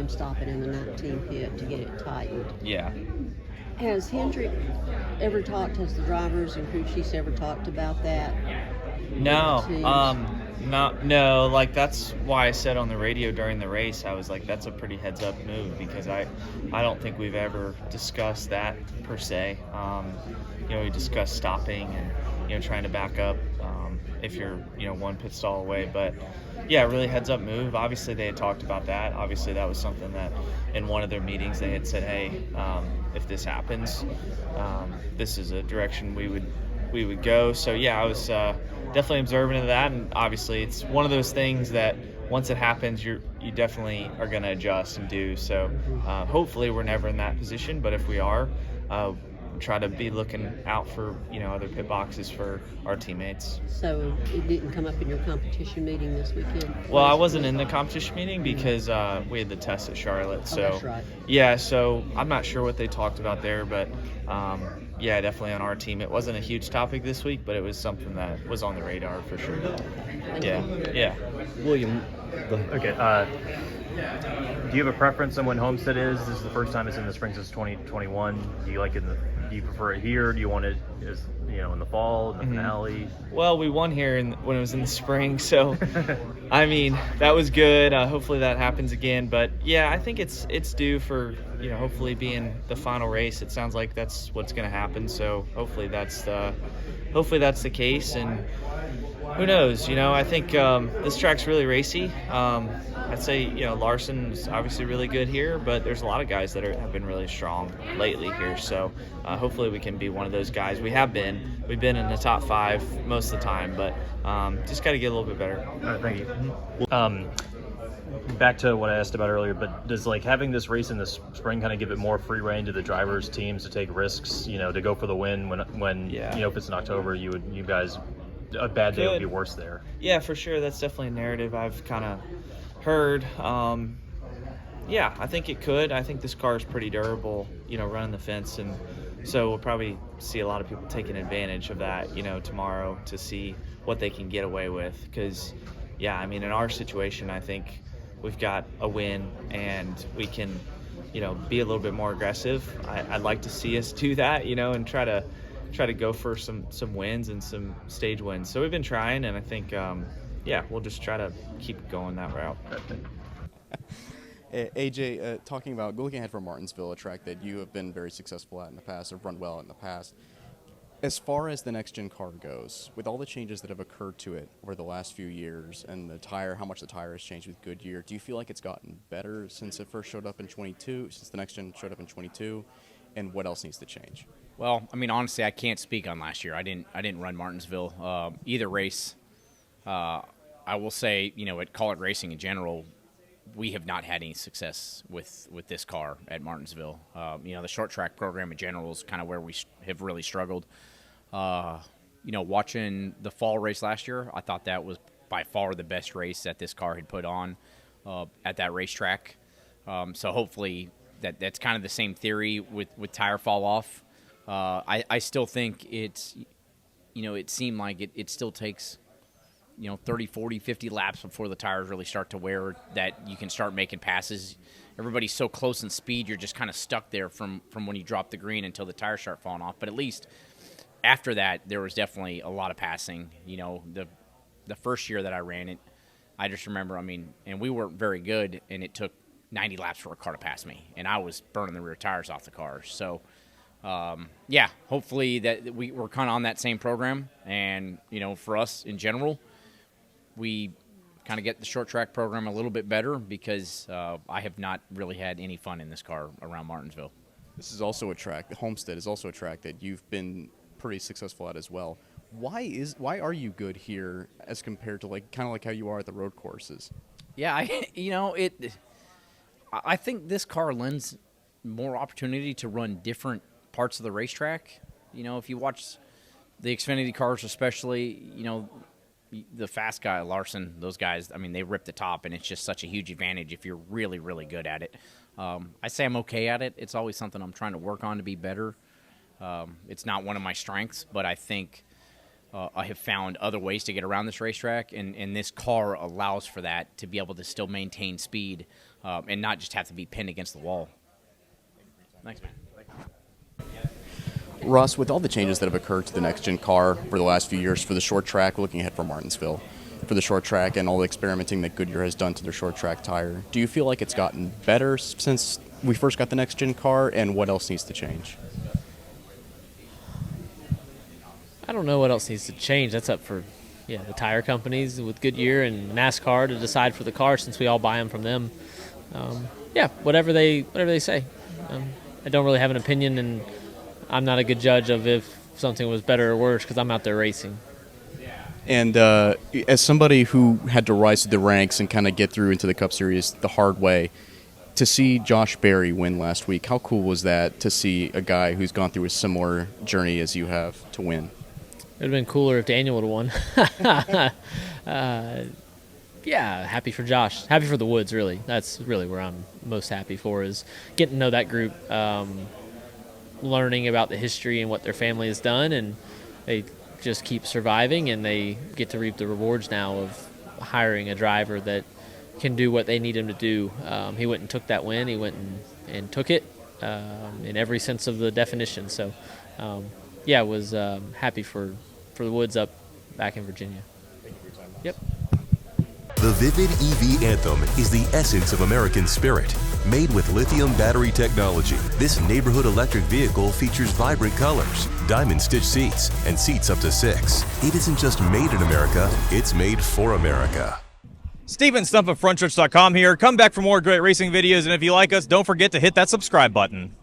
time stopping in the 19 pit to get it tightened. Yeah. Has Hendrick ever talked, has the drivers and crew chiefs ever talked about that? No, no. Like, that's why I said on the radio during the race, I was like, that's a pretty heads-up move, because I don't think we've ever discussed that per se. We discussed stopping and trying to back up if you're one pit stall away. But yeah, really heads-up move. Obviously, they had talked about that. Obviously, that was something that in one of their meetings they had said, hey, if this happens, this is a direction we would go. So yeah, I was definitely observant of that, and obviously it's one of those things that once it happens, you definitely are going to adjust and do. So hopefully we're never in that position, but if we are, try to be looking out for other pit boxes for our teammates. So it didn't come up in your competition meeting this weekend? Well, I wasn't in the competition meeting because we had the test at Charlotte. So that's right. Yeah, so I'm not sure what they talked about there, but yeah, definitely on our team. It wasn't a huge topic this week, but it was something that was on the radar for sure. Yeah. William, okay. Do you have a preference on when Homestead is? This is the first time it's in the spring since 2021. Do you like it? Do you prefer it here? Do you want it, in the fall, in the finale? Well, we won here when it was in the spring, so I mean that was good. Hopefully that happens again. But yeah, I think it's due for hopefully being the final race. It sounds like that's what's going to happen. So hopefully that's the case. And who knows? I think this track's really racy. I'd say Larson is obviously really good here, but there's a lot of guys that have been really strong lately here. So hopefully we can be one of those guys. We've been in the top 5 most of the time, but just got to get a little bit better. All right, thank you. Back to what I asked about earlier, but does having this race in the spring kind of give it more free rein to the drivers' teams to take risks, to go for the win when if it's in October, you guys, a bad day would be worse there? Yeah, for sure. That's definitely a narrative I've kind of heard. Yeah, I think it could. I think this car is pretty durable, running the fence, and so we'll probably see a lot of people taking advantage of that, tomorrow to see what they can get away with. Because, yeah, I mean, in our situation, I think we've got a win and we can, be a little bit more aggressive. I'd like to see us do that, and try to go for some wins and some stage wins. So we've been trying, and I think, we'll just try to keep going that route. AJ, looking ahead for Martinsville, a track that you have been very successful at in the past, have run well in the past. As far as the next-gen car goes, with all the changes that have occurred to it over the last few years and how much the tire has changed with Goodyear, do you feel like it's gotten better since it first showed up in 22, since the next-gen showed up in 22, and what else needs to change? Well, I mean, honestly, I can't speak on last year. I didn't run Martinsville either race. I will say, at Call It Racing in general, we have not had any success with this car at Martinsville. The short track program in general is kind of where we have really struggled. Watching the fall race last year, I thought that was by far the best race that this car had put on at that racetrack. So hopefully that's kind of the same theory with tire fall off. I still think it's, it seemed like it still takes 30, 40, 50 laps before the tires really start to wear, that you can start making passes. Everybody's so close in speed, you're just kind of stuck there from when you drop the green until the tires start falling off. But at least after that, there was definitely a lot of passing. The first year that I ran it, I just remember, and we weren't very good, and it took 90 laps for a car to pass me, and I was burning the rear tires off the car. So, hopefully that we're kind of on that same program. And, for us in general, we kind of get the short track program a little bit better, because I have not really had any fun in this car around Martinsville. This is also a track, the Homestead is also a track that you've been pretty successful at as well. Why are you good here as compared to kind of how you are at the road courses? Yeah, I think this car lends more opportunity to run different parts of the racetrack. If you watch the Xfinity cars especially, the fast guy, Larson, those guys, they rip the top, and it's just such a huge advantage if you're really, really good at it. I say I'm okay at it. It's always something I'm trying to work on to be better. It's not one of my strengths, but I think I have found other ways to get around this racetrack, and this car allows for that, to be able to still maintain speed and not just have to be pinned against the wall. Thanks, man. Russ, with all the changes that have occurred to the next-gen car over the last few years for the short track, looking ahead for Martinsville, for the short track and all the experimenting that Goodyear has done to their short track tire, do you feel like it's gotten better since we first got the next-gen car, and what else needs to change? I don't know what else needs to change. That's up for the tire companies with Goodyear and NASCAR to decide for the car, since we all buy them from them. Whatever they say. I don't really have an opinion, and I'm not a good judge of if something was better or worse because I'm out there racing. And as somebody who had to rise to the ranks and kind of get through into the Cup Series the hard way, to see Josh Berry win last week, how cool was that to see a guy who's gone through a similar journey as you have to win? It would have been cooler if Daniel would have won. Happy for Josh. Happy for the Woods, really. That's really where I'm most happy for, is getting to know that group, learning about the history and what their family has done, and they just keep surviving, and they get to reap the rewards now of hiring a driver that can do what they need him to do. He went and took that win. He went and took it in every sense of the definition. So, was happy for the Woods up back in Virginia. Thank you for your time, Ross. Yep. The Vivid EV Anthem is the essence of American spirit. Made with lithium battery technology, this neighborhood electric vehicle features vibrant colors, diamond stitch seats, and seats up to 6. It isn't just made in America, it's made for America. Steven Stump of FrontStretch.com here. Come back for more great racing videos, and if you like us, don't forget to hit that subscribe button.